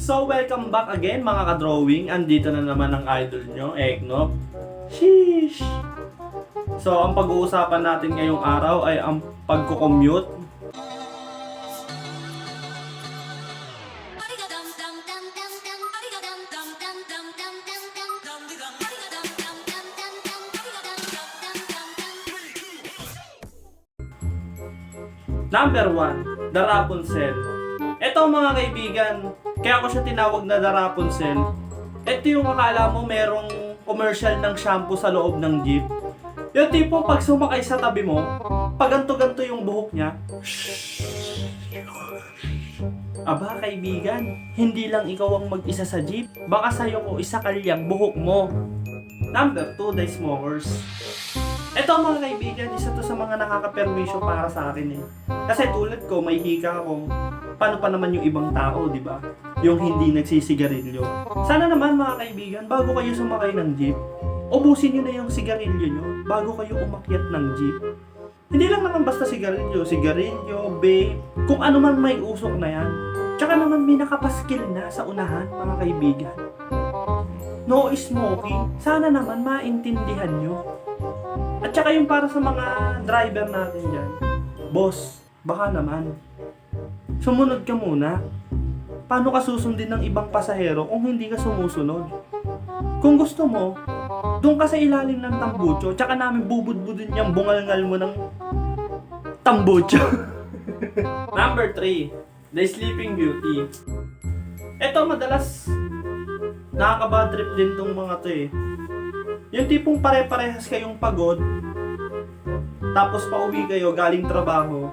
So, welcome back again mga ka-drawing. Andito na naman ang idol nyo, Eknop. Sheesh! So, ang pag-uusapan natin ngayong araw ay ang pagko-commute. Number 1, the Rapunzel. Ito mga kaibigan, kaya ko siya tinawag na the Rapunzel. Ito yung akala mo merong commercial ng shampoo sa loob ng jeep. Yung tipo pag sumakay sa tabi mo, pag ganto-ganto yung buhok niya. Aba kaibigan, hindi lang ikaw ang mag-isa sa jeep. Baka sa'yo ko isakal yung buhok mo. Number 2, the smokers. Ito mga kaibigan, isa to sa mga nakakaperwisyo para sa akin eh. Kasi tulad ko, may hika akong paano pa naman yung ibang tao, di ba? Yung hindi nagsisigarilyo. Sana naman mga kaibigan, bago kayo sumakay ng jeep, ubusin nyo na yung sigarilyo nyo bago kayo umakyat ng jeep. Hindi lang naman basta sigarilyo, vape, kung ano man may usok na yan. Tsaka naman may nakapaskil na sa unahan mga kaibigan. No smoking, sana naman maintindihan nyo. At saka yung para sa mga driver natin dyan, boss, baka naman, sumunod ka muna. Paano ka susundin ng ibang pasahero kung hindi ka sumusunod? Kung gusto mo, doon ka sa ilalim ng tambucho, tsaka namin bubudbudin yung bungalngal mo ng tambucho. Number 3, the Sleeping Beauty. Ito madalas nakaka-bad trip din tong mga to eh. Yung tipong pare-parehas kayong pagod, tapos pauwi kayo galing trabaho.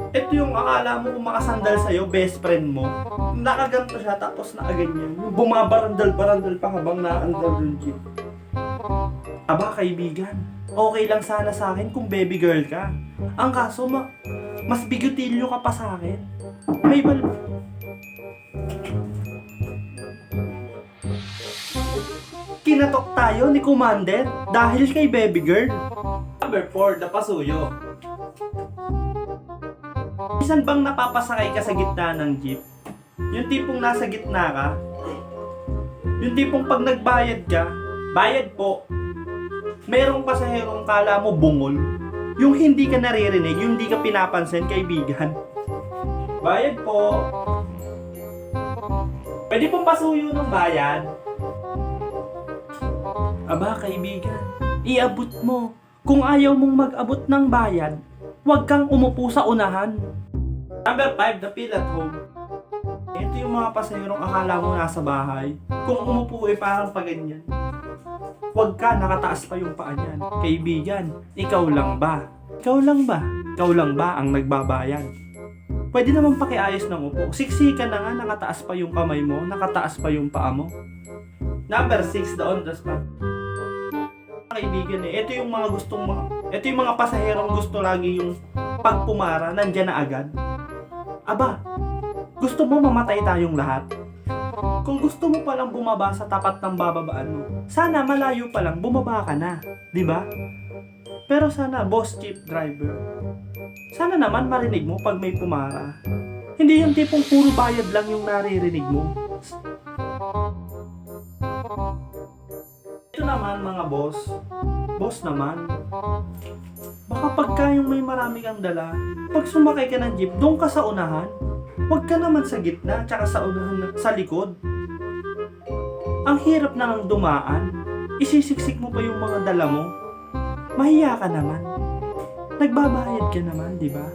Ito yung akala mo kung makasandal sa'yo, best friend mo. Nakaganto siya tapos nakaganyan. Yung bumabarandal-barandal pa habang naandal yung jeep. Aba kaibigan, okay lang sana sa akin kung baby girl ka. Ang kaso, mas bigutilyo ka pa sa akin. May kinatok tayo ni Commander dahil kay baby girl. Number 4, the pasuyo. Isan bang napapasakay ka sa gitna ng jeep? Yung tipong nasa gitna ka? Yung tipong pag nagbayad ka, bayad po. Merong pasaherong kala mo bungol. Yung hindi ka naririnig, yung hindi ka pinapansin, kaibigan. Bayad po. Pwede pong pasuyo ng bayad. Aba kaibigan, iabot mo. Kung ayaw mong mag-abot ng bayad, huwag kang umupo sa unahan. Number 5, the feel at home. Ito yung mga pasaherong akala mo nasa bahay. Kung umupo eh parang pa ganyan. Huwag ka, nakataas pa yung paa niyan. Kaibigan, ikaw lang ba? Ikaw lang ba? Ikaw lang ba ang nagbabayad? Pwede naman pakiayos ng upo. Siksikan na nga, nakataas pa yung kamay mo, nakataas pa yung paa mo. Number 6, the on the spot. Kaibigan eh, ito yung mga pasaherong gusto lagi yung pagpumara, nandyan na agad. Aba, gusto mo mamatay tayong lahat? Kung gusto mo palang bumaba sa tapat ng bababaan mo, sana malayo pa lang bumaba ka na, di ba? Pero sana, boss jeep driver, sana naman marinig mo pag may pumara. Hindi yung tipong puro bayad lang yung naririnig mo. Ito naman mga boss naman, baka pagka yung may marami kang dala, pag sumakay ka ng jeep, doon ka sa unahan. Huwag ka naman sa gitna, tsaka sa unahan, sa likod. Ang hirap na ng dumaan, isisiksik mo pa yung mga dala mo. Mahiya ka naman. Nagbabayad ka naman, di ba?